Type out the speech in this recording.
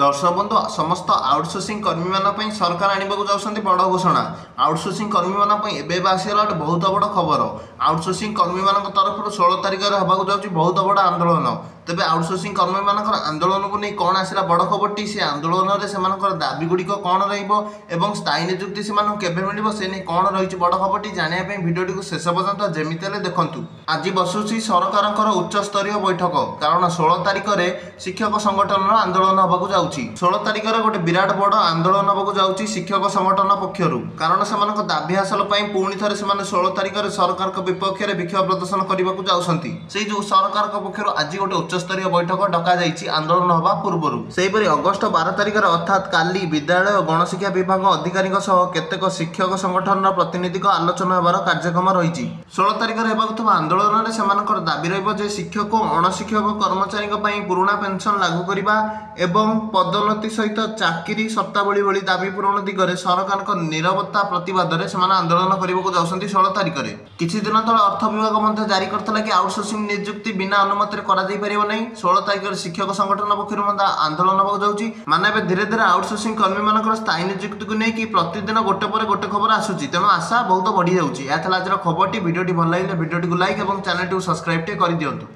दर्शक बंधु समस्त आउटसोर्सिंग कर्मी मान सरकार आने जाऊँच बड़ घोषणा। आउटसोर्सिंग कर्मी मान आसगला गोटे बहुत बड़ खबर। आउटसोर्सिंग कर्मी मान तरफ 16 तारिख में होगा जाऊँगी बहुत बड़ आंदोलन। तेज आउटसोर्सिंग कर्मी मान आंदोलन को नहीं कौन आसला बड़ खबर से आंदोलन में से दाबी गुड़िक कौन रही स्थायी निजुक्ति से मिल से नहीं कौन रही बड़ खबर जानापी भिडियो को शेष पर्यंत जमी हेल्ले देखूँ। आज बसुची सरकार उच्च स्तरीय बैठक कारण 16 तारिख में शिक्षक संगठन आंदोलन होगा जाऊँगी। 16 तारिख में गोटे विराट बड़ आंदोलन होगा जाऊँगी शिक्षक संगठन पक्षर कारण से दाबी हासिल पुणी थे 16 तारिख में सरकार विपक्ष में विक्षोभ प्रदर्शन करने को जाऊँगी। से जो सरकार पक्षर आज गोटे उच्चस्तरीय बैठक डक आंदोलन होगा पूर्व सेहीपरि अगस्ट 12 तारिख अर्थात काली विद्यालय और गणशिक्षा विभाग अधिकारी केतेक शिक्षक संगठन प्रतिनिधि आलोचना होबार कार्यक्रम रही। 16 तारिख में होगा आंदोलन में से दाबी रही शिक्षक और अणशिक्षक कर्मचारी पुराणा पेंशन लागू करने एवं पदोन्नति सहित चाकरी शर्तावली भली दाबी पूरण दिगरे सरकार नीरवता प्रतिवाद में से आंदोलन करने को जाऊँगी। 16 तारिख में किसी दिन तले अर्थ विभाग जारी करता कि आउटसोर्सिंग नियुक्ति बिना अनुमति नहीं। 16 तारिख में शिक्षक संगठन पक्ष आंदोलन होगा जाऊँगी माने धीरे धीरे आउटसोर्सिंग कर्मी मान स्थायी नियुक्ति को लेकिन प्रतिदिन गोटे पर गोटे खबर आसूची तेणु आशा बहुत बढ़ी जाऊँगी। आज खबर भिडियो भल लगे भिडियो लाइक और चैनल सब्सक्राइब कर दिंतु।